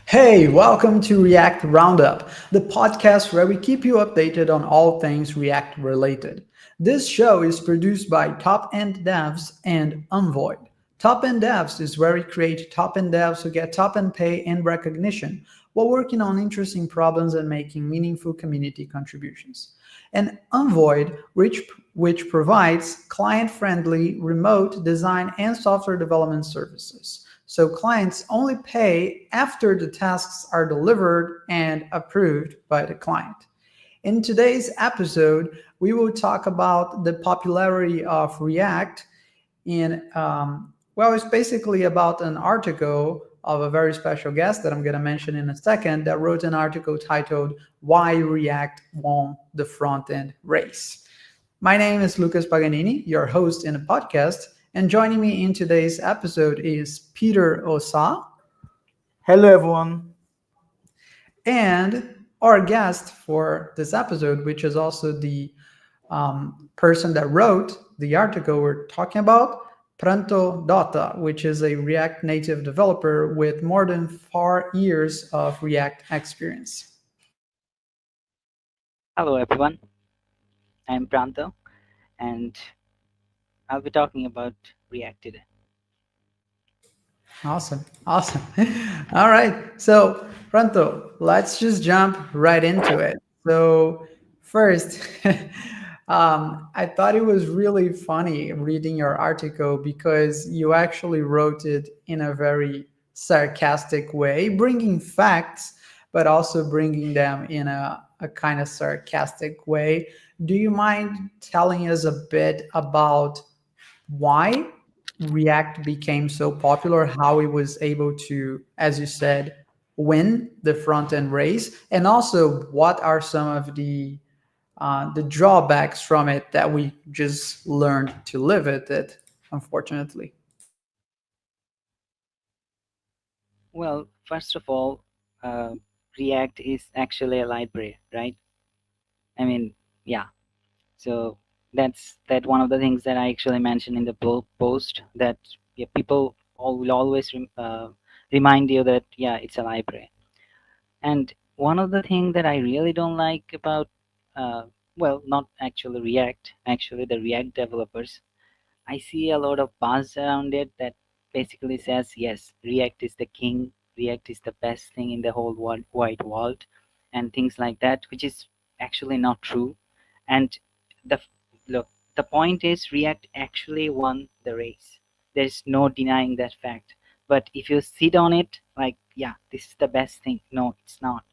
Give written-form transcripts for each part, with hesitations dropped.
Hey, welcome to React Roundup, the podcast where we keep you updated on all things React related. This show is produced by Top End Devs and Unvoid. Top End Devs is where we create top end devs who get top end pay and recognition while working on interesting problems and making meaningful community contributions. And Unvoid, which provides client friendly remote design and software development services. So clients only pay after the tasks are delivered and approved by the client. In today's episode, we will talk about the popularity of React it's basically about an article of a very special guest that I'm going to mention in a second that wrote an article titled Why React Won the Front End Race. My name is Lucas Paganini, your host in the podcast, and joining me in today's episode is Peter Osa Hello, everyone. and our guest for this episode, which is also the person that wrote the article we're talking about, Pranto Dota, which is a React Native developer with more than 4 years of React experience. Hello everyone, I'm Pranto and I'll be talking about React today. Awesome. Awesome. All right. So, Pranto, let's just jump right into it. So, first, I thought it was really funny reading your article because you actually wrote it in a very sarcastic way, bringing facts, but also bringing them in a kind of sarcastic way. Do you mind telling us a bit about why React became so popular, how it was able to, as you said, win the front end race, and also what are some of the drawbacks from it that we just learned to live with it, unfortunately. Well, first of all, uh, React is actually a library, right? I mean, yeah. So that's one of the things that I actually mentioned in the post that yeah, people will always remind you that yeah, it's a library. And one of the things that I really don't like about uh, well, not actually React, actually the React developers I see a lot of buzz around it that basically says, yes, React is the king, React is the best thing in the whole wide world, and things like that, which is actually not true. And the look, the point is, React actually won the race. There's no denying that fact. But if you sit on it, like, yeah, this is the best thing. No, it's not.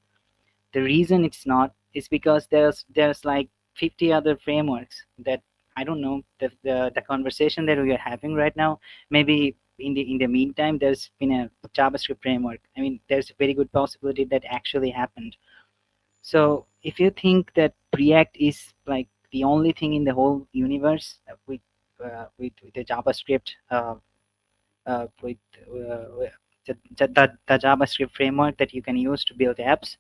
The reason it's not is because there's like 50 other frameworks that I don't know the conversation that we are having right now. Maybe in the meantime, there's been a JavaScript framework. I mean, there's a very good possibility that actually happened. So if you think that React is like the only thing in the whole universe with the JavaScript with the JavaScript framework that you can use to build apps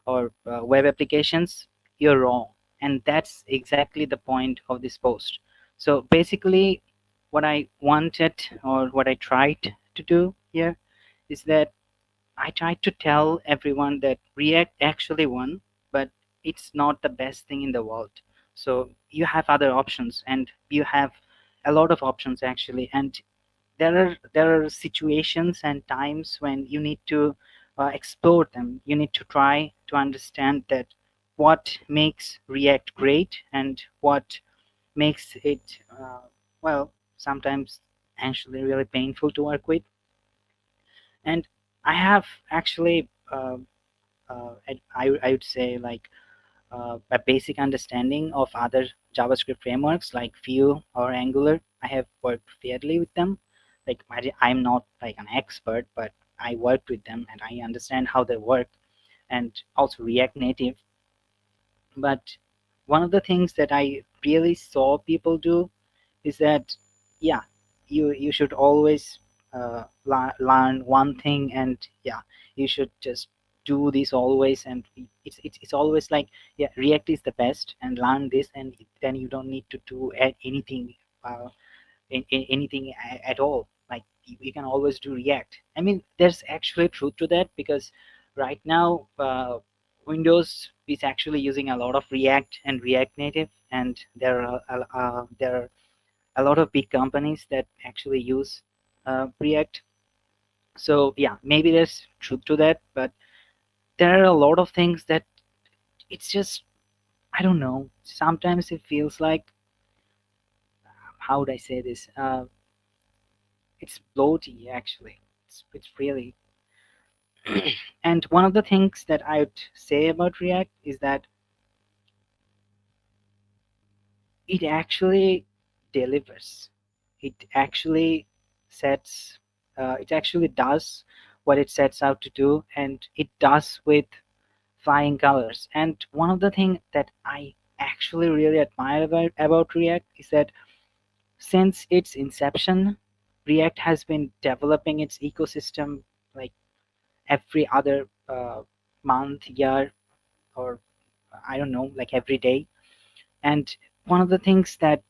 or web applications, you're wrong. And that's exactly the point of this post. So basically, what I wanted or what I tried to do here is that I tried to tell everyone that React actually won, but it's not the best thing in the world. So you have other options, and you have a lot of options actually, and there are situations and times when you need to explore them. You need to try to understand that what makes React great and what makes it well sometimes actually really painful to work with. And I have actually I would say like a basic understanding of other JavaScript frameworks like Vue or Angular. I have worked fairly with them. Like I'm not like an expert, but I worked with them and I understand how they work, and also React Native. But one of the things that I really saw people do is that yeah, you should always learn one thing, and yeah, you should just do this always, and it's always like yeah, React is the best and learn this, and then you don't need to do anything anything at all. Like you can always do React. I mean, there's actually truth to that, because right now Windows is actually using a lot of React and React Native, and there are a lot of big companies that actually use React. So yeah, maybe there's truth to that, but there are a lot of things that it's just, I don't know. Sometimes it feels like, how would I say this? It's bloaty actually. It's really. And one of the things that I would say about React is that it actually delivers. It actually sets. It actually does what it sets out to do, and it does with flying colors. And one of the things that I actually really admire about React is that since its inception, React has been developing its ecosystem like every other month, year, or I don't know, like every day. And one of the things that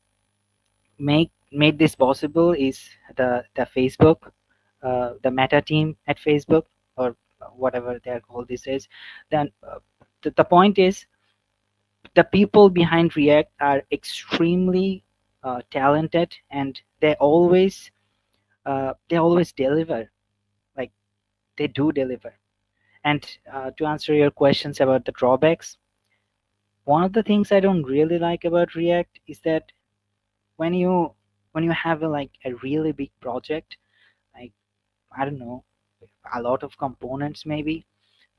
made this possible is the Facebook, the Meta team at Facebook, or whatever they're called these days. Then the point is, the people behind React are extremely talented, and they always deliver. Like, they do deliver. And to answer your questions about the drawbacks, one of the things I don't really like about React is that when you have like a really big project, like, I don't know, a lot of components maybe,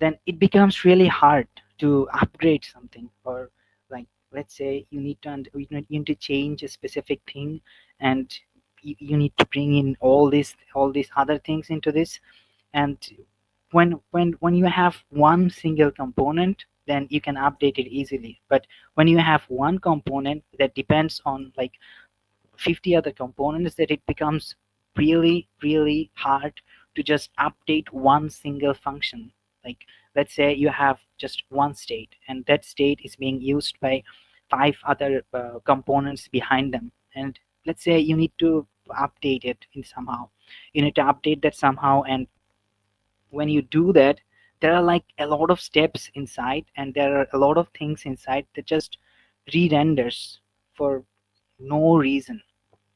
then it becomes really hard to upgrade something. Or like, let's say you need to you need to change a specific thing, and you need to bring in all these other things into this. And when you have one single component, then you can update it easily. But when you have one component that depends on like 50 other components, that it becomes really hard to just update one single function. Like, let's say you have just one state, and that state is being used by 5 other components behind them, and let's say you need to update it in somehow. You need to update that somehow, and when you do that, there are like a lot of steps inside, and there are a lot of things inside that just re-renders for no reason.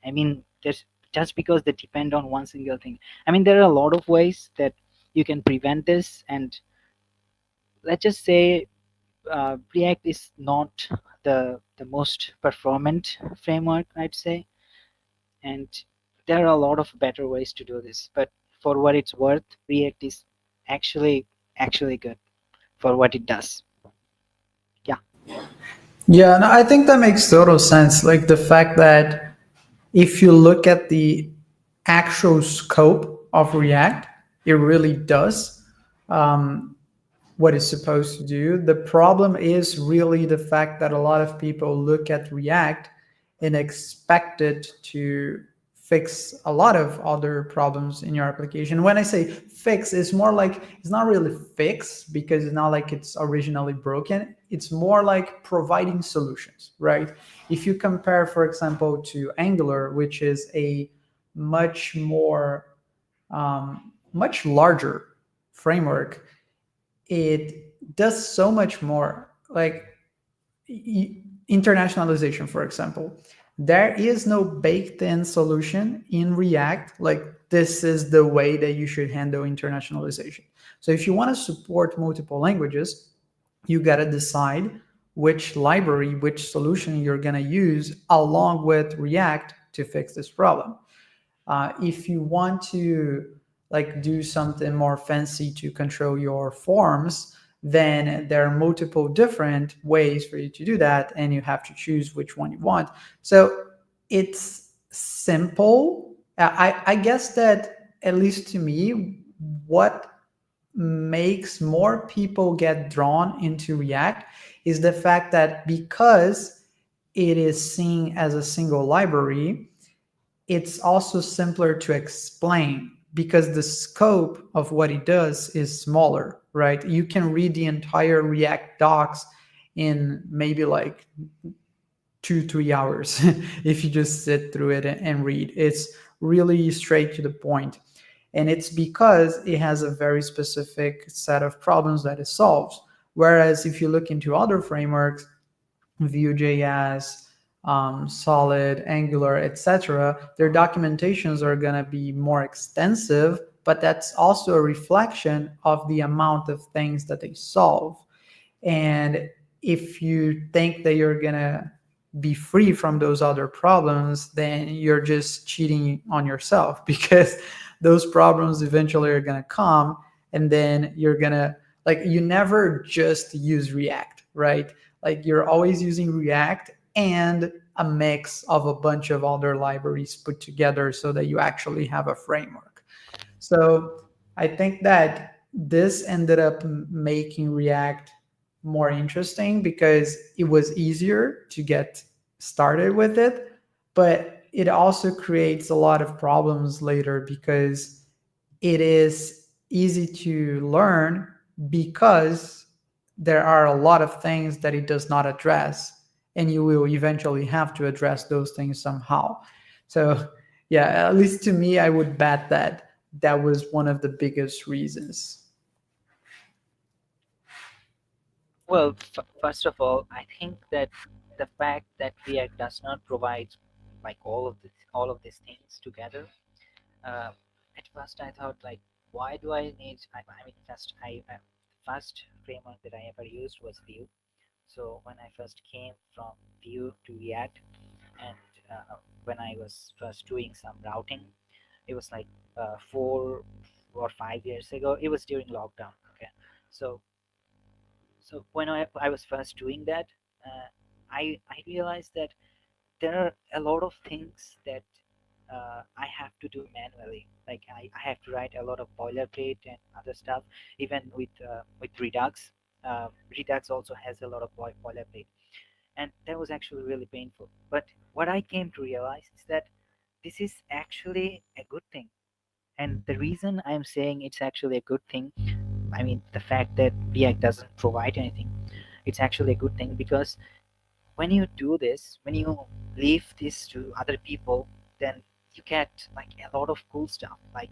I mean, there's just because they depend on one single thing. I mean, there are a lot of ways that you can prevent this. And let's just say React is not the most performant framework, I'd say. And there are a lot of better ways to do this. But for what it's worth, React is actually good for what it does. Yeah. Yeah, no, I think that makes total sense. Like the fact that if you look at the actual scope of React, it really does what it's supposed to do. The problem is really the fact that a lot of people look at React and expect it to fix a lot of other problems in your application. When I say fix, it's more like, it's not really fix because it's not like it's originally broken. It's more like providing solutions, right? If you compare, for example, to Angular, which is a much more, much larger framework, it does so much more. Like internationalization, for example, there is no baked-in solution in React. Like, this is the way that you should handle internationalization. So if you want to support multiple languages, you got to decide which library, which solution you're going to use along with React to fix this problem. If you want to like do something more fancy to control your forms, then there are multiple different ways for you to do that, and you have to choose which one you want. So it's simple. I guess that, at least to me, what makes more people get drawn into React is the fact that because it is seen as a single library, it's also simpler to explain because the scope of what it does is smaller, right? You can read the entire React docs in maybe like 2-3 hours if you just sit through it and read. It's really straight to the point. And it's because it has a very specific set of problems that it solves. Whereas if you look into other frameworks, Vue.js, Solid, Angular, etc., their documentations are going to be more extensive, but that's also a reflection of the amount of things that they solve. And if you think that you're going to be free from those other problems, then you're just cheating on yourself because those problems eventually are going to come, and then you're going to, like, you never just use React, right? Like, you're always using React and a mix of a bunch of other libraries put together so that you actually have a framework. So I think that this ended up making React more interesting because it was easier to get started with it, but it also creates a lot of problems later because it is easy to learn because there are a lot of things that it does not address, and you will eventually have to address those things somehow. So yeah, at least to me, I would bet that that was one of the biggest reasons. Well, first of all, I think that the fact that React does not provide like all of these things together. Uh, at first, I thought like, why do I need? I mean, first framework that I ever used was Vue. So when I first came from Vue to React, and when I was first doing some routing, it was like 4 or 5 years ago. It was during lockdown. Okay, so when I was first doing that, I realized that there are a lot of things that I have to do manually. Like I have to write a lot of boilerplate and other stuff. Even with Redux, Redux also has a lot of boilerplate, and that was actually really painful. But what I came to realize is that this is actually a good thing. And the reason I'm saying it's actually a good thing, I mean, the fact that React doesn't provide anything, it's actually a good thing because when you do this, when you leave this to other people, then you get like a lot of cool stuff. Like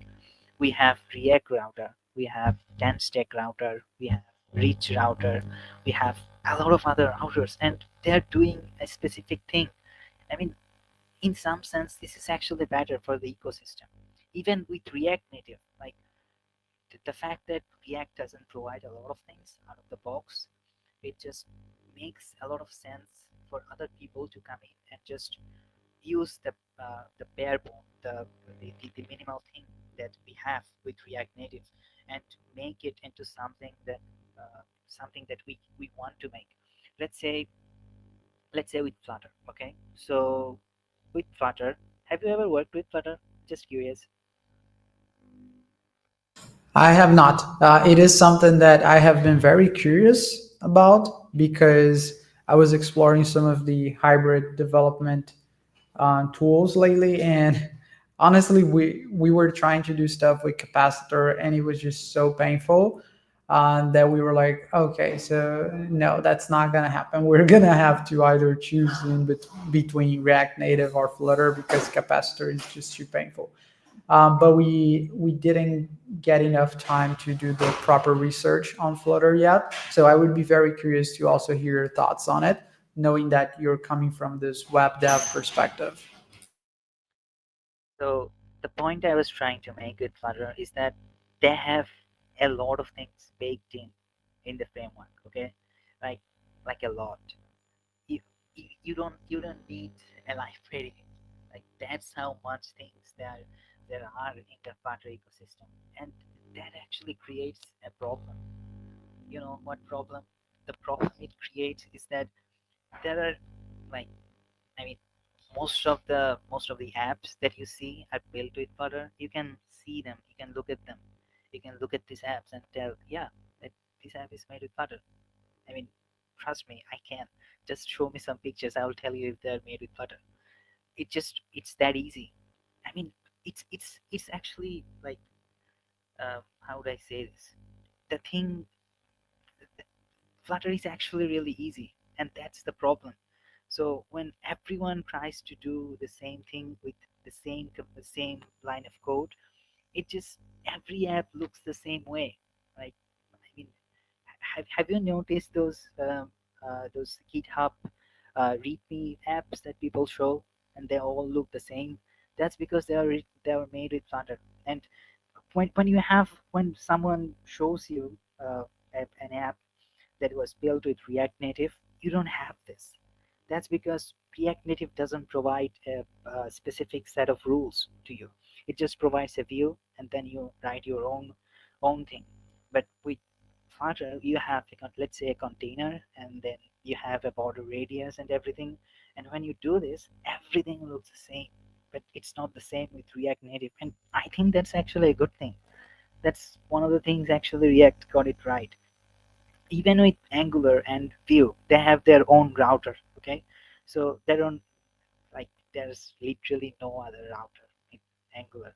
we have React router, we have Dense-Stack router, we have Reach router, we have a lot of other routers, and they're doing a specific thing. I mean, in some sense, this is actually better for the ecosystem. Even with React Native, like the fact that React doesn't provide a lot of things out of the box, it just makes a lot of sense for other people to come in and just use the bare bone, the minimal thing that we have with React Native, and make it into something that we want to make. Let's say with Flutter. Okay, so with Flutter, have you ever worked with Flutter? Just curious. I have not. It is something that I have been very curious about because I was exploring some of the hybrid development tools lately, and honestly, we were trying to do stuff with Capacitor, and it was just so painful that we were like, okay, so no, that's not gonna happen. We're gonna have to either choose between React Native or Flutter because Capacitor is just too painful. But we didn't get enough time to do the proper research on Flutter yet. So I would be very curious to also hear your thoughts on it, knowing that you're coming from this web dev perspective. So the point I was trying to make with Flutter is that they have a lot of things baked in the framework. Okay, like a lot. You, you don't need a library. Like that's how much things there are in the Flutter ecosystem, and that actually creates a problem. You know what problem? The problem it creates is that there are like, I mean, most of the apps that you see are built with Flutter. You can see them, you can look at them, you can look at these apps and tell, yeah, that this app is made with Flutter. I mean, trust me, I can. Just show me some pictures. I will tell you if they're made with Flutter. It's that easy. I mean, it's actually like, how would I say this? The thing, Flutter is actually really easy, and that's the problem. So when everyone tries to do the same thing with the same line of code. It just every app looks the same way. Like, I mean, have you noticed those GitHub README apps that people show, and they all look the same? That's because they are made with Flutter. And when someone shows you an app that was built with React Native, you don't have this. That's because React Native doesn't provide a specific set of rules to you. It just provides a view, and then you write your own thing. But with Flutter, you have let's say a container, and then you have a border radius and everything. And when you do this, everything looks the same. But it's not the same with React Native, and I think that's actually a good thing. That's one of the things actually React got it right. Even with Angular and Vue, they have their own router. Okay, so they don't like there's literally no other router in Angular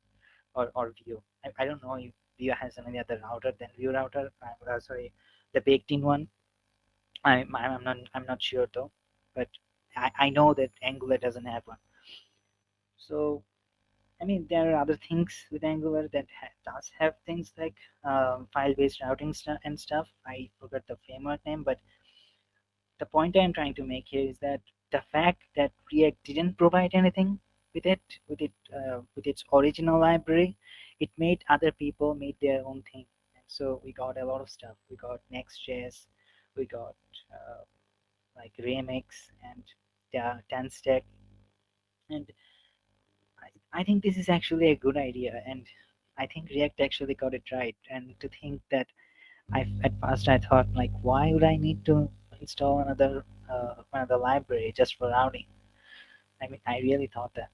or Vue. I don't know if Vue has any other router than Vue router. Sorry, the baked-in one. I'm not sure though, but I know that Angular doesn't have one. So I mean, there are other things with Angular that does have things like file-based routing and stuff. I forgot the framework name, but the point I'm trying to make here is that the fact that React didn't provide anything with its original library, it made other people make their own thing. And so we got a lot of stuff. We got Next.js, we got like Remix and TanStack, and I think this is actually a good idea, and I think React actually got it right. And to think that at first I thought like, why would I need to install another library just for routing? I mean, I really thought that.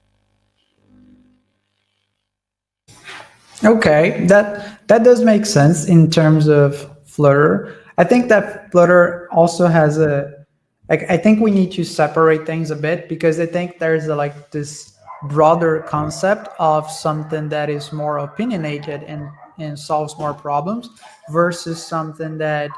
Okay, that does make sense in terms of Flutter. I think that Flutter also has a like I think we need to separate things a bit, because I think there's like this broader concept of something that is more opinionated and solves more problems versus something that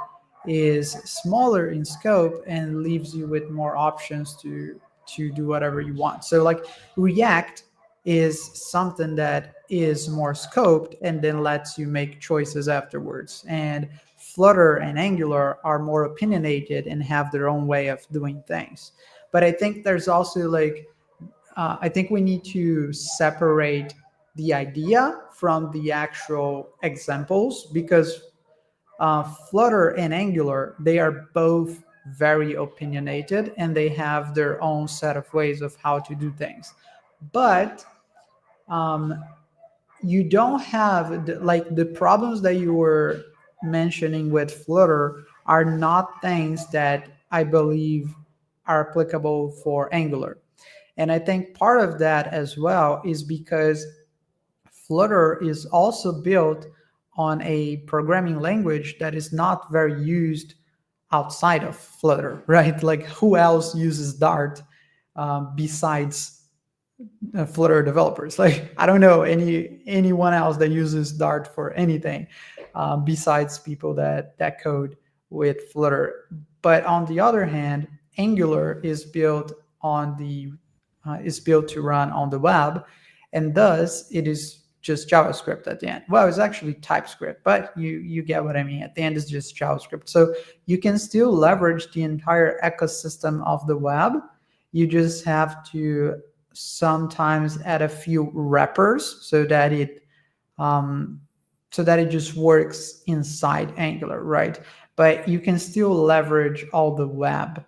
is smaller in scope and leaves you with more options to do whatever you want. So like React is something that is more scoped and then lets you make choices afterwards. And Flutter and Angular are more opinionated and have their own way of doing things. But I think there's also like, I think we need to separate the idea from the actual examples, because Flutter and Angular, they are both very opinionated and they have their own set of ways of how to do things. But you don't have like the problems that you were mentioning with Flutter are not things that I believe are applicable for Angular. And I think part of that as well is because Flutter is also built on a programming language that is not very used outside of Flutter, right? Like who else uses Dart besides Flutter developers? Like I don't know anyone else that uses Dart for anything besides people that code with Flutter. But on the other hand, Angular is built to run on the web, and thus it is just JavaScript at the end. Well, it's actually TypeScript, but you get what I mean. At the end, it's just JavaScript. So you can still leverage the entire ecosystem of the web. You just have to sometimes add a few wrappers so that it just works inside Angular, right? But you can still leverage all the web,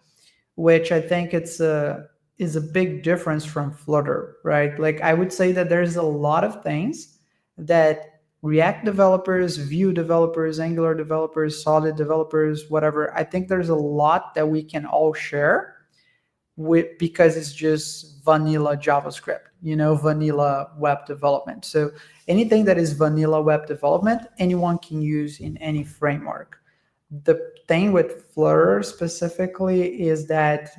which I think is a big difference from Flutter, right? Like I would say that there's a lot of things that React developers, Vue developers, Angular developers, Solid developers, whatever, I think there's a lot that we can all share with, because it's just vanilla JavaScript, vanilla web development. So anything that is vanilla web development, anyone can use in any framework. The thing with Flutter specifically is that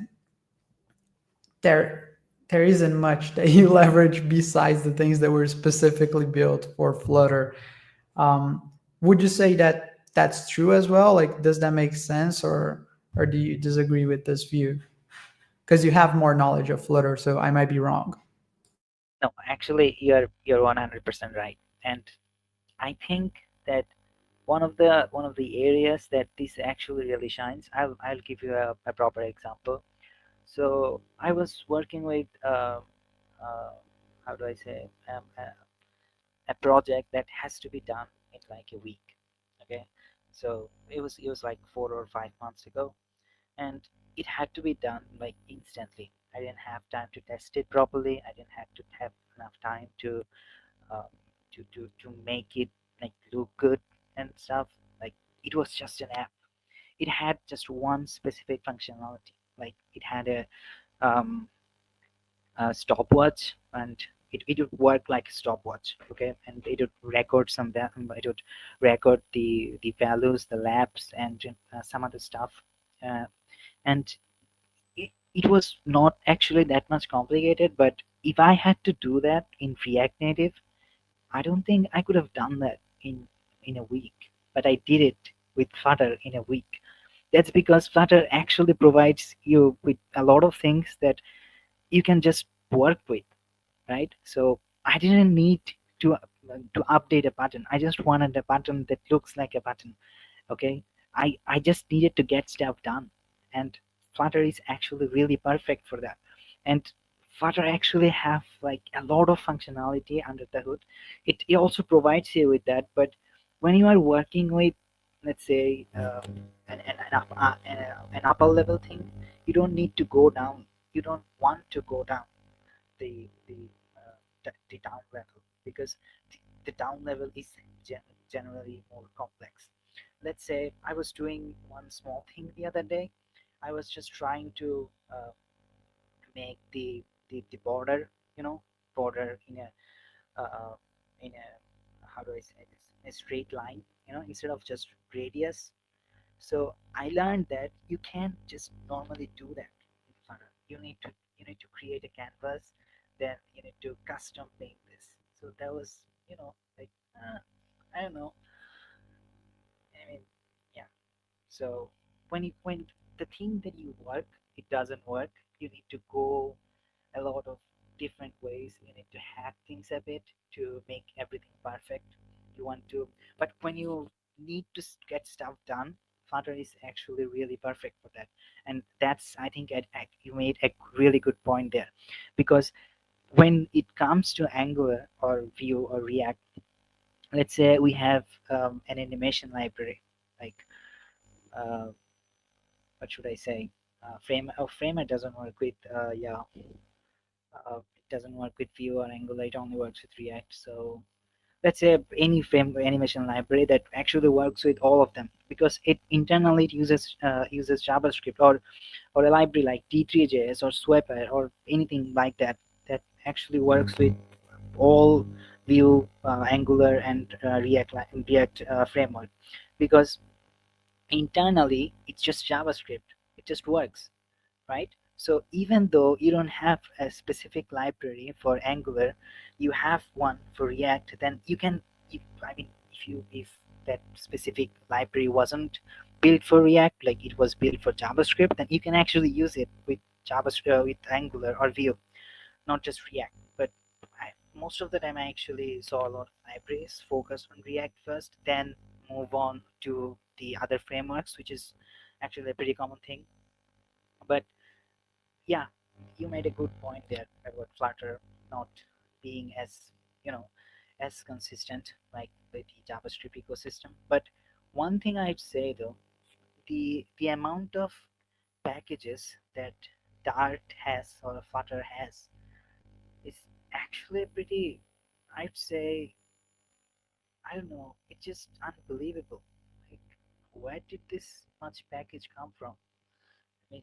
there isn't much that you leverage besides the things that were specifically built for Flutter. Would you say that that's true as well? Like, does that make sense, or do you disagree with this view? Because you have more knowledge of Flutter, so I might be wrong. No, actually, you're 100% right, and I think that one of the areas that this actually really shines. I'll give you a proper example. So I was working with uh, how do I say a project that has to be done in like a week. Okay, so it was like 4 or 5 months ago, and it had to be done like instantly. I didn't have time to test it properly. I didn't have to have enough time um, to make it like look good and stuff. Like it was just an app. It had just one specific functionality. Like it had um, a stopwatch, and it would work like a stopwatch. Okay, and it would record it would record the values, the laps, and some other stuff. Uh, and it was not actually that much complicated, but if I had to do that in React Native, I don't think I could have done that in a week, but I did it with Flutter in a week. That's because Flutter actually provides you with a lot of things that you can just work with, right? So I didn't need to to update a button. I just wanted a button that looks like a button. Okay, I just needed to get stuff done, and Flutter is actually really perfect for that. And Flutter actually have like a lot of functionality under the hood. It also provides you with that, but when you are working with, let's say, an upper level thing, you don't need to go down. You don't want to go down the down level, because the down level is generally more complex. Let's say I was doing one small thing the other day. I was just trying to make the border, border uh, in a how do I say this, a straight line, instead of just radius. So I learned that you can't just normally do that in Flutter. You need to create a canvas, then you need to custom paint this. So that was, like, I don't know. I mean, yeah. So when the thing that you work, it doesn't work, you need to go a lot of different ways. You need to hack things a bit to make everything perfect. You want to, but when you need to get stuff done, Flutter is actually really perfect for that. And that's, I think, you made a really good point there, because when it comes to Angular or Vue or React, let's say we have an animation library, like uh, what should I say? Framer doesn't work with it doesn't work with Vue or Angular. It only works with React. So let's say any frame animation library that actually works with all of them, because it internally uses JavaScript, or a library like D3JS or Swepper or anything like that, that actually works with all Vue, Angular, and React framework, because internally it's just JavaScript. It just works, right? So even though you don't have a specific library for Angular, you have one for React, then you can, I mean, if that specific library wasn't built for React, like it was built for JavaScript, then you can actually use it with JavaScript, with Angular or Vue, not just React. But most of the time, I actually saw a lot of libraries focus on React first, then move on to the other frameworks, which is actually a pretty common thing. But yeah, you made a good point there about Flutter not being as, you know as consistent like the JavaScript ecosystem. But one thing I'd say though, the amount of packages that Dart has or Flutter has is actually pretty, I'd say, I don't know, it's just unbelievable. Like, where did this much package come from? I mean,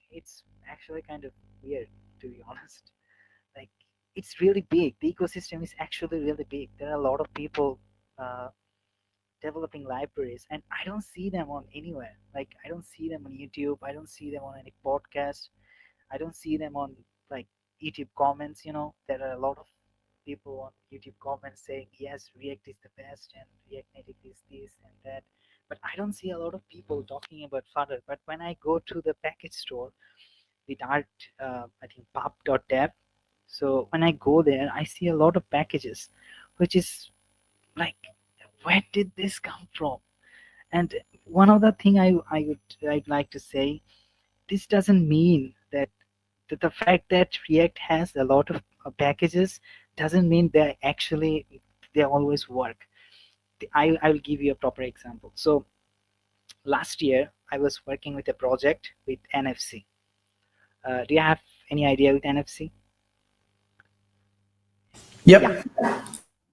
it's actually kind of weird, to be honest. Like, it's really big. The ecosystem is actually really big. There are a lot of people uh, developing libraries, and I don't see them on anywhere. Like, I don't see them on YouTube. I don't see them on any podcast. I don't see them on like YouTube comments. There are a lot of people on YouTube comments saying yes, React is the best and React Native is this and that. But I don't see a lot of people talking about Flutter. But when I go to the package store, the Dart, I think pub.dev, So when I go there, I see a lot of packages, which is like, where did this come from? And one other thing I'd like to say, this doesn't mean that the fact that React has a lot of packages doesn't mean they always work. I'll give you a proper example. So last year I was working with a project with NFC. Do you have any idea with NFC? Yeah, Yep.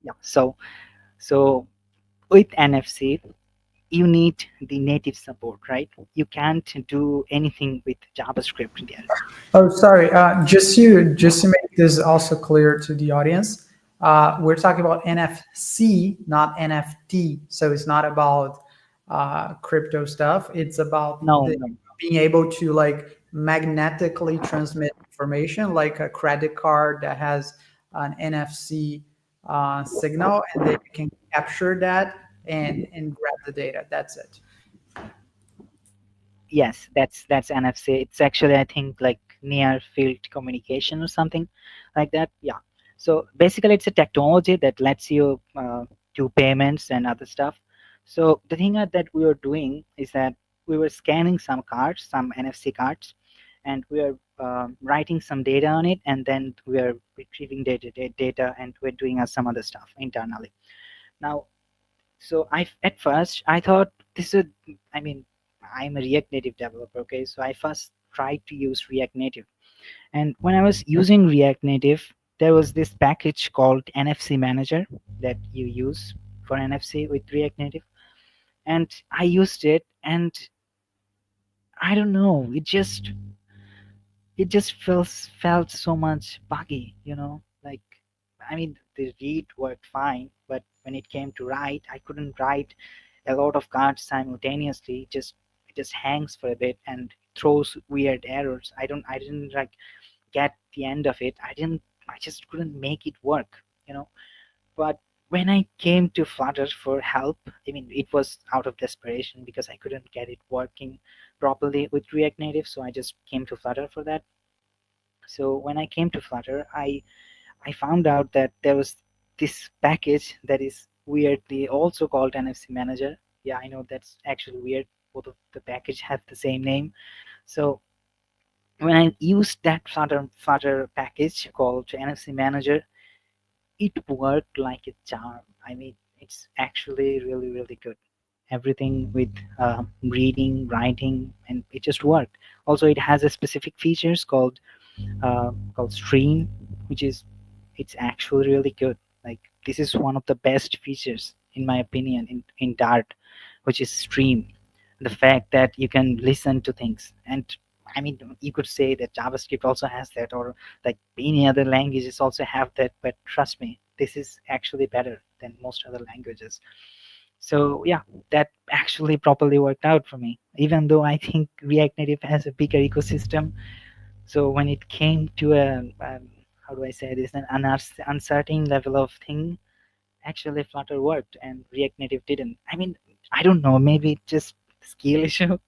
yeah. So with NFC, you need the native support, right? You can't do anything with JavaScript there. Oh, sorry. Just to make this also clear to the audience, we're talking about NFC, not NFT. So it's not about crypto stuff. It's about No, no. being able to like magnetically transmit information, like a credit card that has an NFC signal, and they can capture that and grab the data. That's it. Yes, that's NFC. It's actually, I think, like near field communication or something like that. Yeah. So basically, it's a technology that lets you do payments and other stuff. So the thing that we were doing is that we were scanning some cards, some NFC cards, and we are writing some data on it, and then we are retrieving data, and we're doing some other stuff internally. Now, so I at first I thought this is, I mean, I'm a React Native developer, okay? So I first tried to use React Native. And when I was using React Native, there was this package called NFC Manager that you use for NFC with React Native. And I used it, and I don't know, it just felt so much buggy, like, I mean, the read worked fine, but when it came to write, I couldn't write a lot of cards simultaneously. It just hangs for a bit and throws weird errors. I didn't like get the end of it. I just couldn't make it work, you know but when I came to Flutter for help, I mean, it was out of desperation because I couldn't get it working properly with React Native, so I just came to Flutter for that. So when I came to Flutter, I found out that there was this package that is weirdly also called NFC Manager. Yeah, I know that's actually weird. Both of the package have the same name. So when I used that Flutter package called NFC Manager, it worked like a charm. I mean, it's actually really, really good. Everything with reading, writing, and it just worked. Also, it has a specific features called Stream, which is it's actually really good. Like, this is one of the best features in my opinion in Dart, which is Stream. The fact that you can listen to things, and I mean, you could say that JavaScript also has that, or like any other languages also have that, but trust me, this is actually better than most other languages. So yeah, that actually properly worked out for me, even though I think React Native has a bigger ecosystem. So when it came to how do I say this, an uncertain level of thing, actually Flutter worked and React Native didn't. I mean, I don't know, maybe it's just skill issue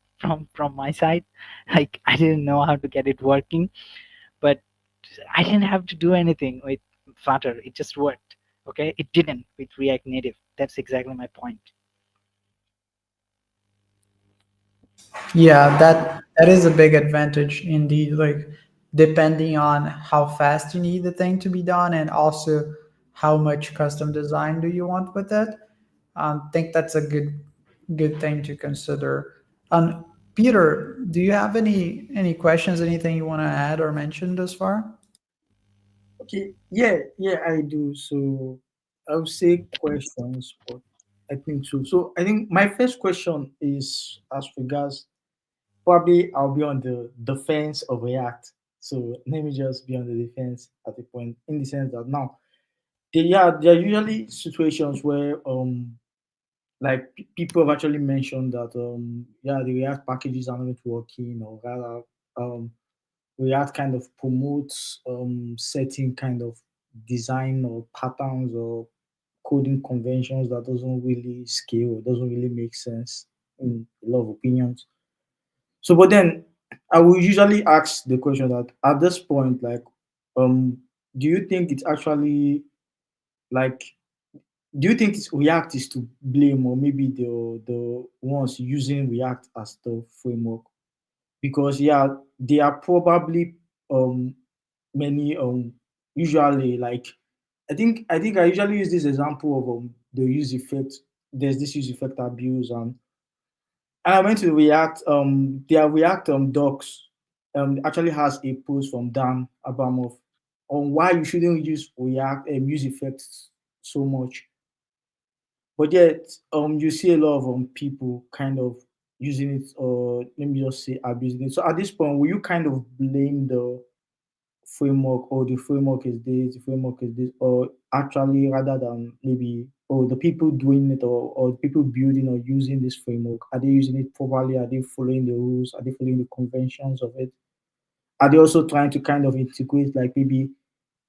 from my side. Like, I didn't know how to get it working, but I didn't have to do anything with Flutter. It just worked. Okay, it didn't with React Native. That's exactly my point. Yeah, that is a big advantage indeed. Like depending on how fast you need the thing to be done, and also how much custom design do you want with it. Think that's a good thing to consider. Peter, do you have any questions? Anything you want to add or mention thus far? Okay, yeah, yeah, I do. So I would say questions, but I think so. So I think my first question is as regards, probably I'll be on the defense of React. So let me just be on the defense at the point, in the sense that now there are usually situations where like people have actually mentioned that yeah, the React packages are not working, or rather um React kind of promotes certain kind of design or patterns or coding conventions that doesn't really scale, doesn't really make sense in a lot of opinions. So, but then I will usually ask the question that at this point, like, um, do you think it's actually like do you think it's React is to blame, or maybe the ones using React as the framework? Because yeah, they are probably many usually like I think I usually use this example of the use effect. There's this use effect abuse, and I went to React. Their React docs actually has a post from Dan Abramov on why you shouldn't use React use effects so much. But yet, you see a lot of people kind of using it, or let me just say abusing it. So at this point, will you kind of blame the framework, or the framework is this, the framework is this, or actually rather than maybe, or the people doing it, or the people building or using this framework, are they using it properly? Are they following the rules? Are they following the conventions of it? Are they also trying to kind of integrate like maybe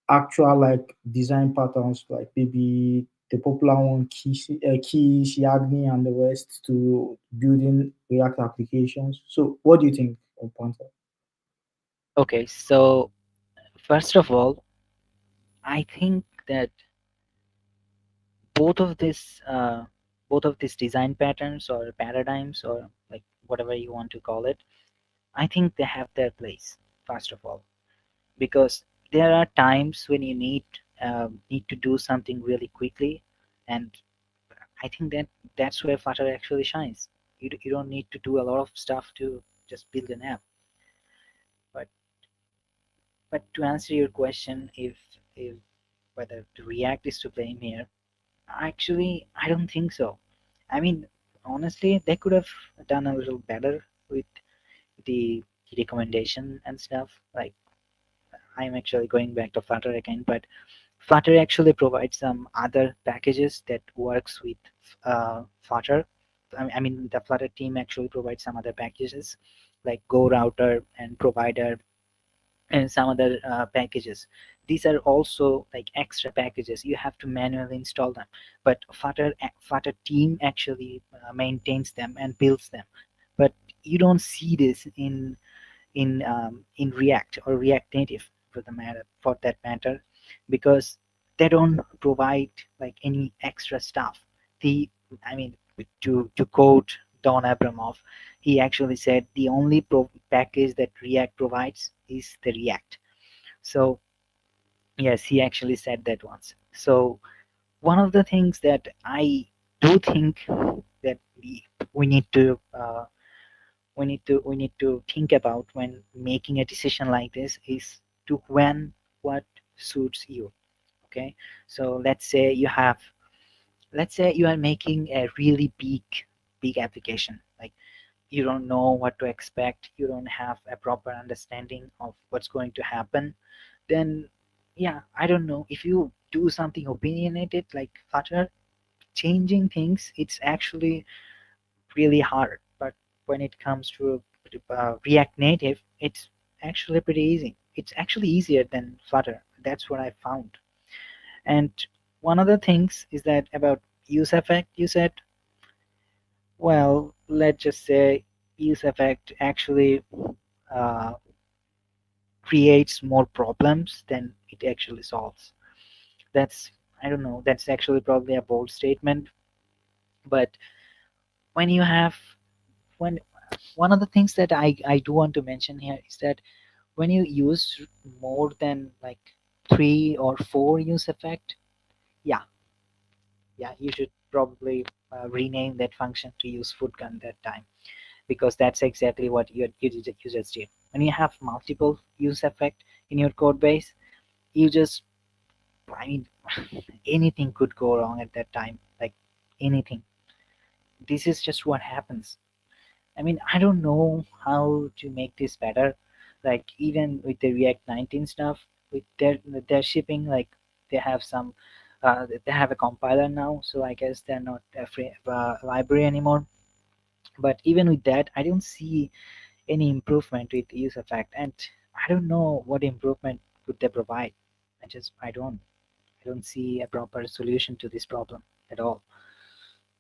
actual like design patterns, like maybe the popular one, Key, Siagni, and the rest to building React applications? So, what do you think of Panther? Okay, so first of all, I think that both of this both of these design patterns or paradigms or like whatever you want to call it, I think they have their place. First of all, because there are times when you need to do something really quickly, and I think that that's where Flutter actually shines. You don't need to do a lot of stuff to just build an app. But to answer your question, if whether the React is to blame here, actually I don't think so. I mean, honestly, they could have done a little better with the recommendation and stuff. Like I'm actually going back to Flutter again, but Flutter actually provides some other packages that works with Flutter. I mean, the Flutter team actually provides some other packages like Go Router and Provider and some other packages. These are also like extra packages. You have to manually install them, but Flutter team actually maintains them and builds them. But you don't see this in React or React Native for that matter, because they don't provide like any extra stuff. The I mean, to quote Don Abramov, he actually said the only package that React provides is the React. So yes, he actually said that once. So one of the things that I do think that we need to we need to think about when making a decision like this is to when what suits you. Okay, so let's say you are making a really big application, like you don't know what to expect, you don't have a proper understanding of what's going to happen, then yeah, I don't know, if you do something opinionated like Flutter, changing things, it's actually really hard. But when it comes to React Native, it's actually pretty easy. It's actually easier than Flutter. That's what I found. And one of the things is that about use effect, you said, well, let's just say use effect actually uh, creates more problems than it actually solves. That's, I don't know, that's actually probably a bold statement. But when you have, when one of the things that I do want to mention here is that when you use more than like 3 or 4 use effect, yeah, yeah, you should probably rename that function to use footgun that time, because that's exactly what your users did. When you have multiple use effect in your code base, you just, I mean, anything could go wrong at that time, like anything. This is just what happens. I mean, I don't know how to make this better. Like even with the React 19 stuff, with their shipping, like they have some, they have a compiler now, so I guess they're not a free library anymore. But even with that, I don't see any improvement with use effect, and I don't know what improvement could they provide. I don't see a proper solution to this problem at all.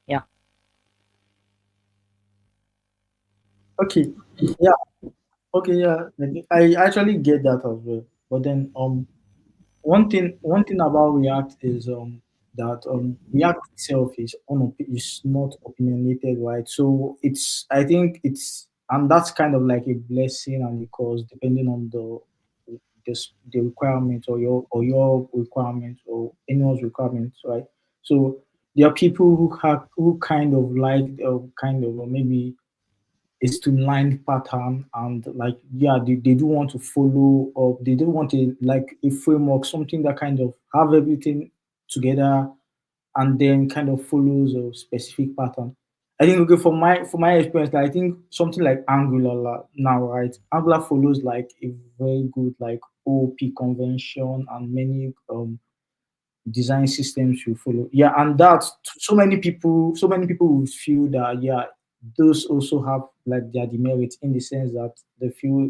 Yeah. Okay, yeah, okay, yeah. I actually get that as well. But then, one thing about React is that React itself is not opinionated, right? So it's I think it's and that's kind of like a blessing and a curse depending on the requirements or your requirements or anyone's requirements, right? So there are people who kind of like kind of maybe a streamlined pattern and like yeah they do want to follow or they do want a like a framework, something that kind of have everything together and then kind of follows a specific pattern. I think okay for my experience, like, I think something like Angular now, right? Angular follows like a very good like OOP convention and many design systems you follow. Yeah, and that so many people will feel that yeah, those also have like their demerits in the sense that they feel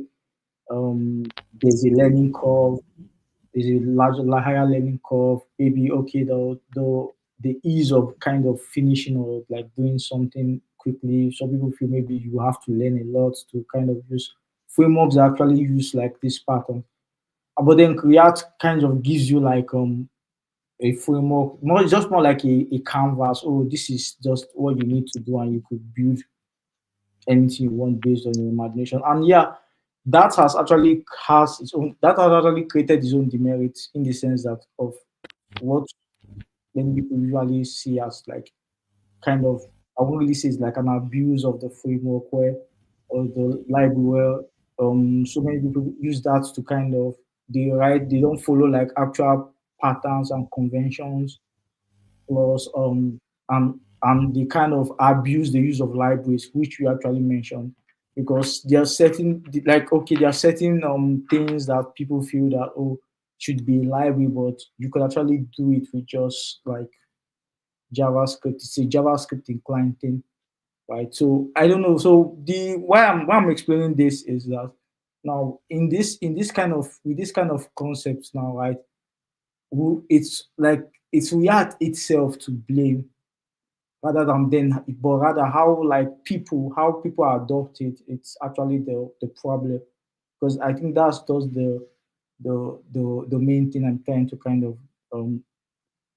there's a learning curve, there's a higher learning curve. Maybe okay, the ease of kind of finishing or like doing something quickly. Some people feel maybe you have to learn a lot to kind of use frameworks that actually use like this pattern. But then React kind of gives you like a framework, more it's just more like a canvas. Oh, this is just what you need to do, and you could build anything you want based on your imagination. And yeah, that has actually created its own demerits in the sense that of what many people usually see as like kind of I won't really say it's like an abuse of the framework where or the library where so many people use that to kind of they don't follow like actual patterns and conventions plus and they kind of abuse the use of libraries, which we actually mentioned, because there are certain like okay, there are certain things that people feel that oh should be in library, but you could actually do it with just like JavaScript. It's a JavaScript inclined thing, right? So I don't know. So the why I'm explaining this is that now in this kind of with this kind of concepts now, right? It's like it's React itself to blame rather than then, but rather how like how people adopt it. It's actually the problem, because I think that's just the main thing I'm trying to kind of um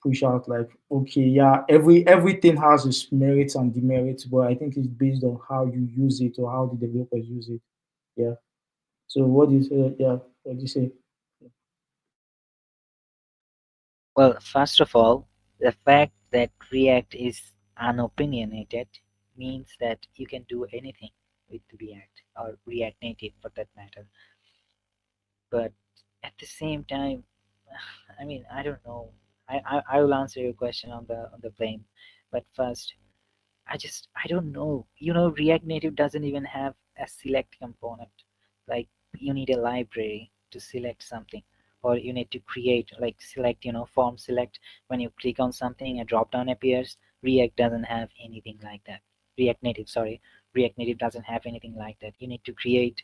push out. Like okay, yeah, everything has its merits and demerits, but I think it's based on how you use it or how the developers use it. Yeah. So what do you say? Yeah, what do you say? Well, first of all, the fact that React is unopinionated means that you can do anything with React or React Native for that matter. But at the same time, I mean, I don't know. I will answer your question on the blame, but first, I don't know. React Native doesn't even have a select component. Like you need a library to select something, or you need to create like select, form select. When you click on something, a drop down appears. React doesn't have anything like that. React Native, sorry, React Native doesn't have anything like that. You need to create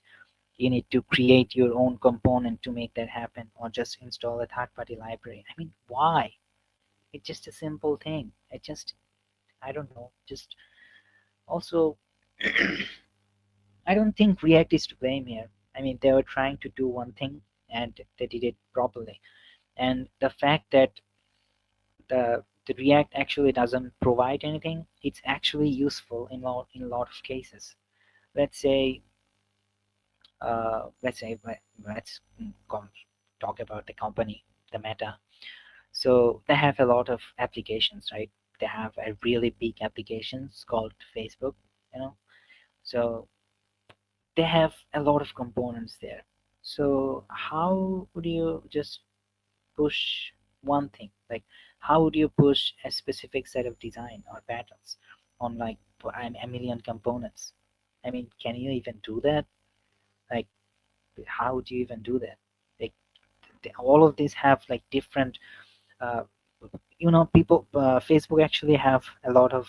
your own component to make that happen, or just install a third party library. I mean, why? It's just a simple thing. I don't know. Just also, I don't think React is to blame here. I mean, they were trying to do one thing and they did it properly. And the fact that the React actually doesn't provide anything, it's actually useful in a lot of cases. Let's say, let's talk about the company, the Meta. So they have a lot of applications, right? They have a really big applications called Facebook, you know. So they have a lot of components there. So how would you just push one thing? Like how would you push a specific set of design or patterns on like a million components? I mean, can you even do that? Like how would you even do that? Like all of these have like different uh, people, Facebook actually have a lot of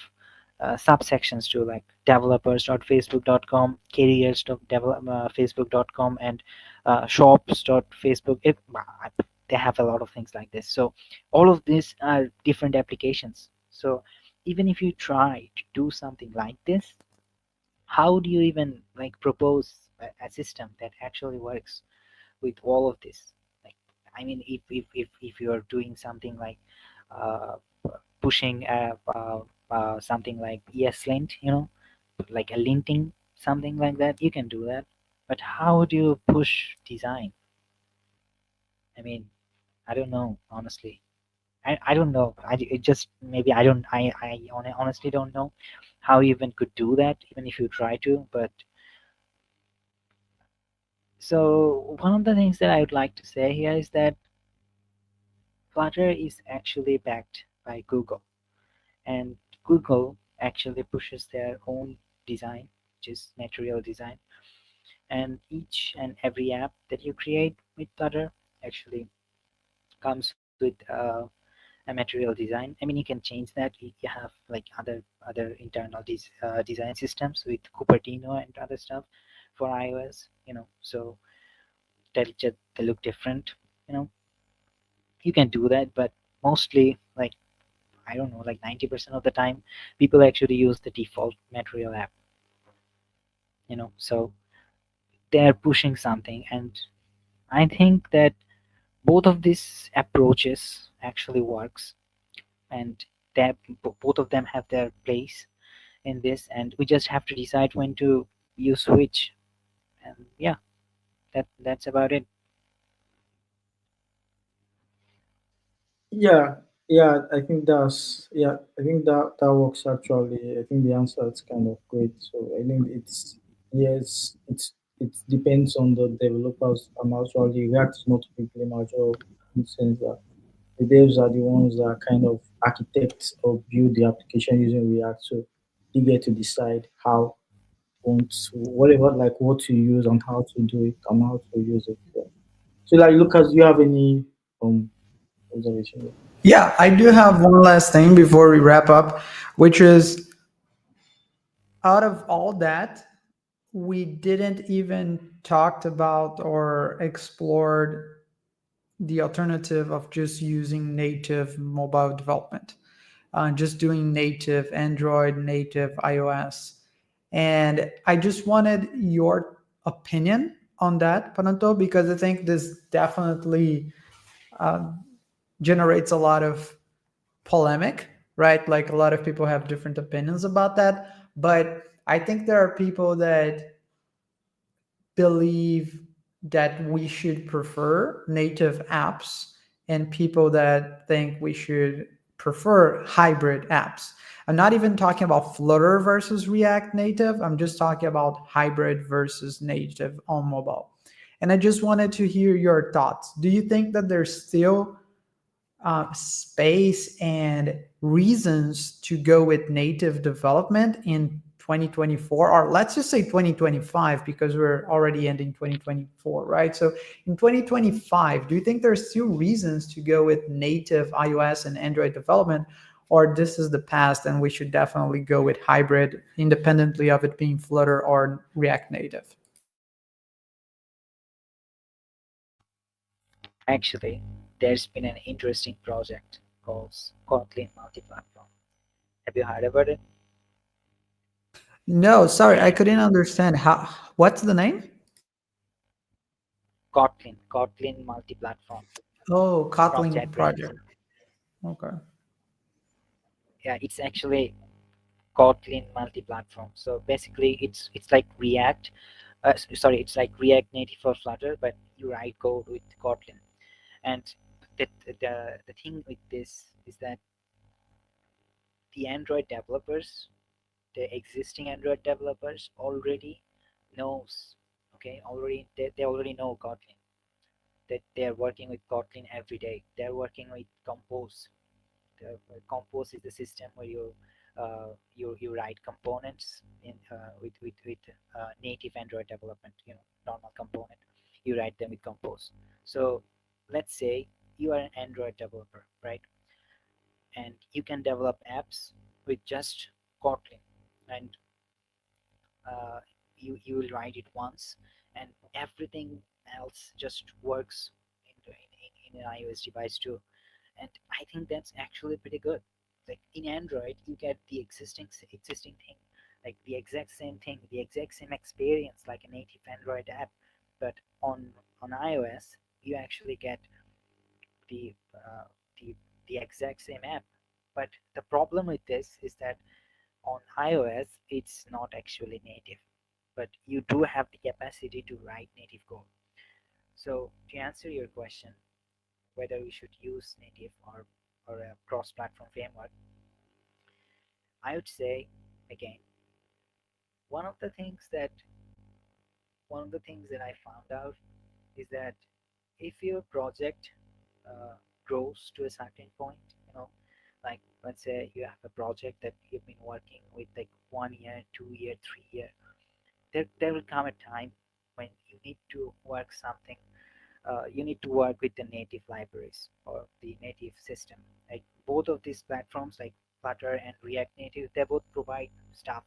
subsections too, like developers.facebook.com, careers.facebook.com, and shops.facebook. They have a lot of things like this. So all of these are different applications. So even if you try to do something like this, how do you even like propose a system that actually works with all of this? Like I mean, if you're doing something like uh, pushing something like ESLint, like a linting, something like that, you can do that. But how do you push design? I mean, I don't know, honestly. I don't know. It just maybe I don't honestly don't know how you even could do that, even if you try to. But so one of the things that I would like to say here is that Flutter is actually backed by Google, and Google actually pushes their own design, which is material design, and each and every app that you create with Flutter actually comes with a material design. I mean, you can change that. You have like other internal design systems with Cupertino and other stuff for iOS. So they look different. You know, you can do that, but mostly like I don't know, like 90% of the time, people actually use the default material app. So they're pushing something, and I think that both of these approaches actually works, and that both of them have their place in this, and we just have to decide when to use which. And yeah, that's about it. Yeah, yeah, I think that's yeah, I think that works actually. I think the answer is kind of great. So I think it's yes, it depends on the developers. I'm actually React is not a big game as well in the sense that the devs are the ones that kind of architects or build the application using React. So they get to decide how want whatever like what to use and how to do it and how to use it. Yeah. So like Lucas, do you have any observation? Yeah, I do have one last thing before we wrap up, which is out of all that, we didn't even talked about or explored the alternative of just using native mobile development, just doing native Android, native iOS. And I just wanted your opinion on that, Pananto, because I think this definitely uh, generates a lot of polemic, right? Like a lot of people have different opinions about that. But I think there are people that believe that we should prefer native apps and people that think we should prefer hybrid apps. I'm not even talking about Flutter versus React Native. I'm just talking about hybrid versus native on mobile. And I just wanted to hear your thoughts. Do you think that there's still space and reasons to go with native development in 2024, or let's just say 2025, because we're already ending 2024, right? So in 2025, do you think there's still reasons to go with native iOS and Android development, or this is the past and we should definitely go with hybrid independently of it being Flutter or React Native? Actually, there's been an interesting project called Kotlin Multi-Platform. Have you heard about it? No, sorry, I couldn't understand. How, what's the name? Kotlin Multi-Platform Oh, from Kotlin JetBrains. project. Okay. Yeah, it's actually Kotlin multi-platform. So basically, it's like React. Sorry, it's like React Native for Flutter, but you write code with Kotlin. And the thing with this is that the Android developers, the existing Android developers, already knows. Okay, they already know Kotlin. That they are working with Kotlin every day. They're working with Compose. Compose is the system where you write components in with native Android development. Normal component. You write them with Compose. So let's say you are an Android developer, right? And you can develop apps with just Kotlin, and uh, you will write it once, and everything else just works in an iOS device too. And I think that's actually pretty good. Like in Android, you get the existing thing, like the exact same thing, the exact same experience like a native Android app. But on iOS, you actually get the uh, the the exact same app. But the problem with this is that on iOS it's not actually native, but you do have the capacity to write native code. So to answer your question, whether we should use native or a cross-platform framework, I would say again, one of the things that one of the things that I found out is that if your project uh, grows to a certain point, like let's say you have a project that you've been working with like 1 year, 2 year, 3 year, there will come a time when you need to work something. You need to work with the native libraries or the native system. Like both of these platforms, like Flutter and React Native, they both provide stuff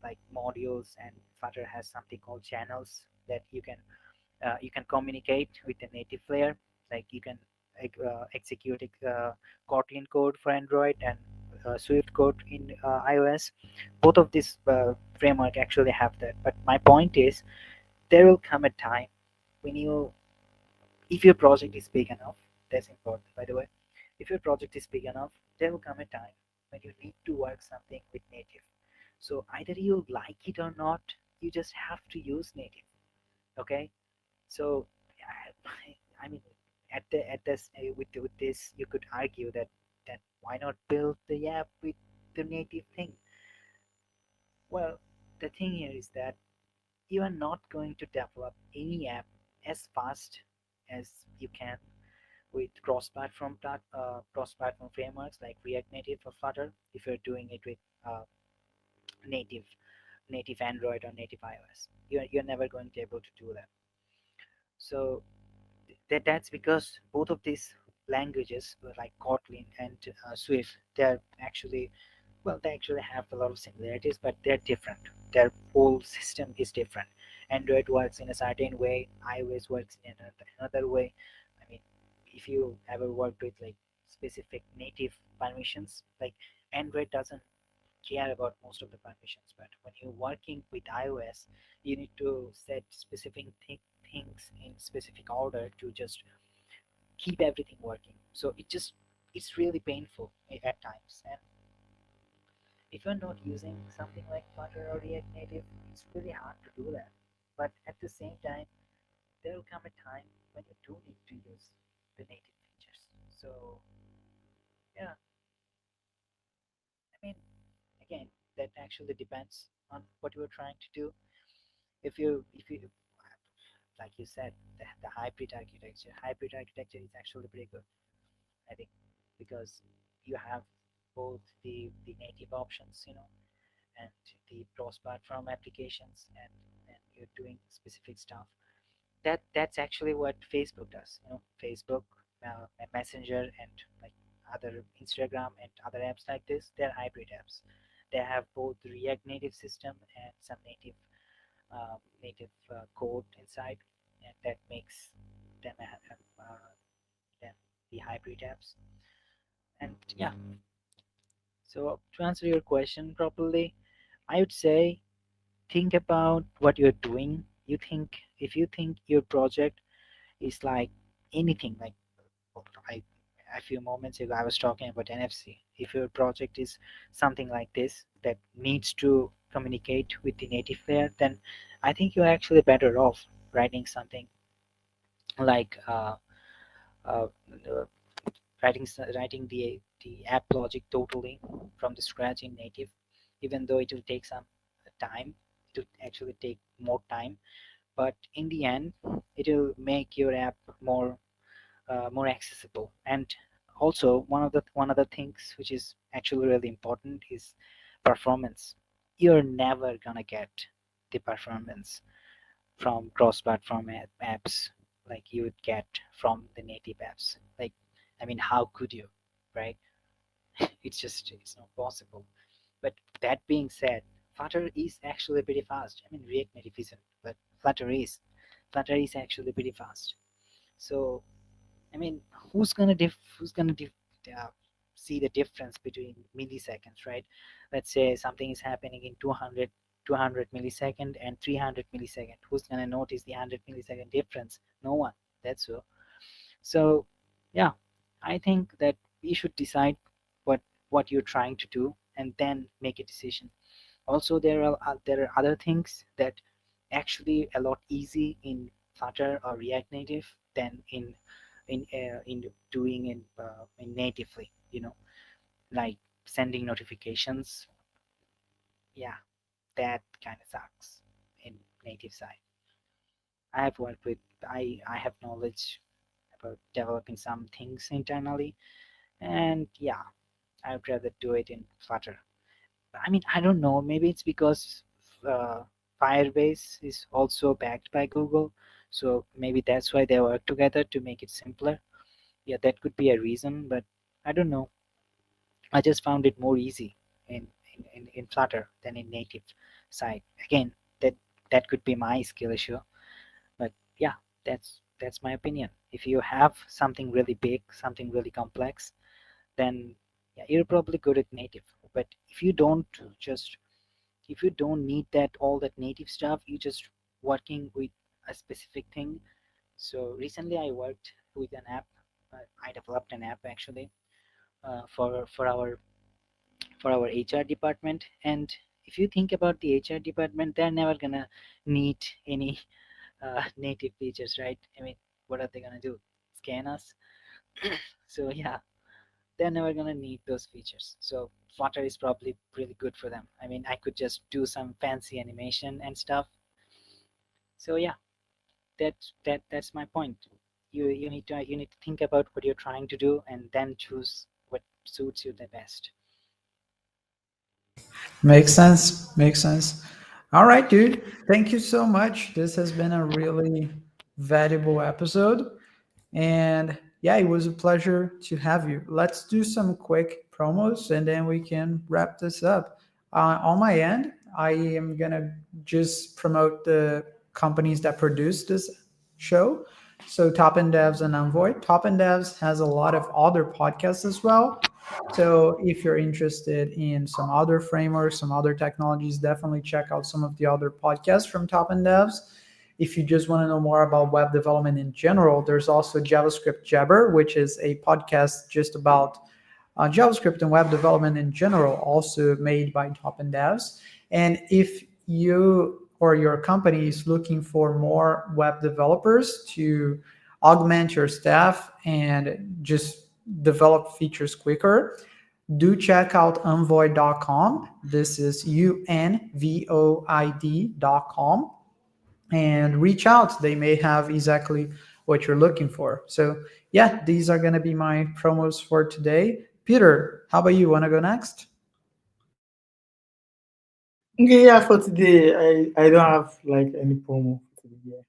like modules, and Flutter has something called channels that you can communicate with the native layer. Like you can execute Kotlin code for Android and Swift code in iOS. Both of these framework actually have that. But my point is, there will come a time when you, if your project is big enough, that's important by the way. If your project is big enough, there will come a time when you need to work something with native. So either you like it or not, you just have to use native. Okay, so I mean, at this with this, you could argue that why not build the app with the native thing? Well, the thing here is that you are not going to develop any app as fast as you can with cross-platform frameworks like React Native or Flutter if you're doing it with uh, native native Android or native iOS. You're never going to be able to do that. So that's because both of these languages like Kotlin and Swift, they're actually, well, they actually have a lot of similarities, but they're different. Their whole system is different. Android works in a certain way, iOS works in another way. I mean, if you ever worked with like specific native permissions, like Android doesn't care about most of the permissions, but when you're working with iOS, you need to set specific things in specific order to just keep everything working. So it's really painful at times. And if you're not using something like Flutter or React Native, it's really hard to do that. But at the same time, there will come a time when you do need to use the native features. So yeah, I mean, again, that actually depends on what you're trying to do. If you like you said, the hybrid architecture is actually pretty good, I think, because you have both the native options, and the cross-platform applications, and you're doing specific stuff. That's actually what Facebook does. Facebook, Messenger, and like other Instagram and other apps like this, they're hybrid apps. They have both the React Native system and some native code inside, and that makes them them the hybrid apps. And yeah, so to answer your question properly, I would say think about what you're doing. If you think your project is like anything, like I a few moments ago I was talking about NFC. If your project is something like this that needs to communicate with the native layer, then I think you're actually better off writing something like uh, uh, writing the app logic totally from the scratch in native, even though it will take some time. It will actually take more time, but in the end, it will make your app more accessible. And also, one of the things which is actually really important is performance. You're never gonna get the performance from cross-platform apps like you would get from the native apps. Like, I mean, how could you, right? It's not possible. But that being said, Flutter is actually pretty fast. I mean, React Native isn't, but Flutter is. Flutter is actually pretty fast. So I mean, who's gonna uh, see the difference between milliseconds, right? Let's say something is happening in 200 millisecond and 300 millisecond. Who's gonna notice the 100 millisecond difference? No one. That's so. So, yeah. I think that you should decide what what you're trying to do and then make a decision. Also, there are other things that actually a lot easy in Flutter or React Native than in doing in natively. Like sending notifications. Yeah, that kind of sucks in native side. I have worked with I have knowledge about developing some things internally, and yeah, I would rather do it in Flutter. I mean, I don't know. Maybe it's because uh, Firebase is also backed by Google, so maybe that's why they work together to make it simpler. Yeah, that could be a reason, but I don't know. I just found it more easy in Flutter than in native side. Again, that that could be my skill issue, but yeah, that's my opinion. If you have something really big, something really complex, then yeah, you're probably good at native. But just if you don't need that all that native stuff, you just working with a specific thing. So recently I worked with an app. I developed an app actually for our HR department. And if you think about the HR department, they're never gonna need any native features, right? I mean, what are they gonna do? Scan us? So yeah, they're never gonna need those features. So Flutter is probably really good for them. I mean, I could just do some fancy animation and stuff. So yeah, that's my point. You need to think about what you're trying to do and then choose what suits you the best. Makes sense. Makes sense. All right, dude. Thank you so much. This has been a really valuable episode. And yeah, it was a pleasure to have you. Let's do some quick promos and then we can wrap this up. On my end, I am going to just promote the companies that produce this show. So, Top End Devs and Envoy. Top End Devs has a lot of other podcasts as well. So, if you're interested in some other frameworks, some other technologies, definitely check out some of the other podcasts from Top End Devs. If you just want to know more about web development in general, there's also JavaScript Jabber, which is a podcast just about JavaScript and web development in general, also made by Top and Devs. And if you or your company is looking for more web developers to augment your staff and just develop features quicker, do check out unvoid.com. This is unvoid.com and reach out. They may have exactly what you're looking for. So, yeah, these are going to be my promos for today. Peter, how about you? Want to go next? Okay, yeah, for today, I don't have like any promo for today.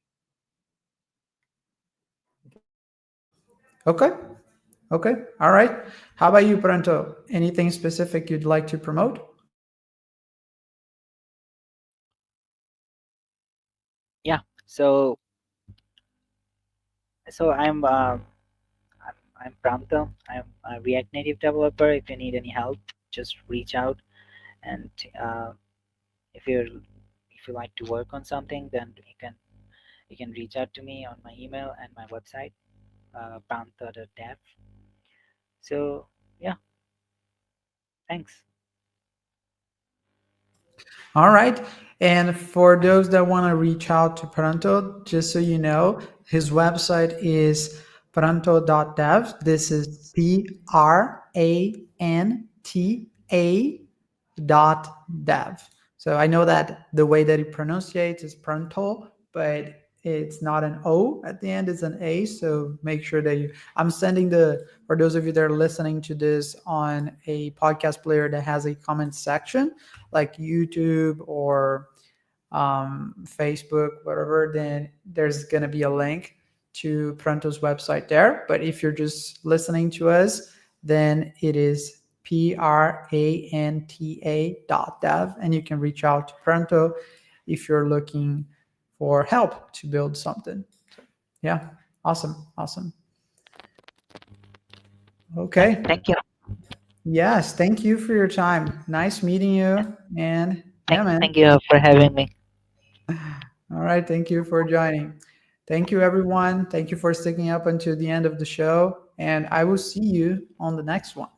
Yeah. Okay. Okay. All right. How about you, Pronto? Anything specific you'd like to promote? Yeah. So I'm Pranto. I'm a React Native developer. If you need any help, just reach out. And uh, if you're if you like to work on something, then you can reach out to me on my email and my website, pranta.dev. So yeah, thanks. All right. And for those that want to reach out to Pronto, just so you know, his website is pronto.dev. This is PRANTA.dev. So I know that the way that he pronunciates is Pronto, but it's not an O at the end, it's an A. So make sure that I'm sending for those of you that are listening to this on a podcast player that has a comment section like YouTube or Facebook, whatever, then there's going to be a link to Pronto's website there. But if you're just listening to us, then it is PRANTA.dev, and you can reach out to Pronto if you're looking for help to build something. So, yeah, awesome, awesome. Okay. Thank you. Yes, thank you for your time. Nice meeting you. And yeah, man. Thank you for having me. All right. Thank you for joining. Thank you, everyone. Thank you for sticking up until the end of the show. and I will see you on the next one.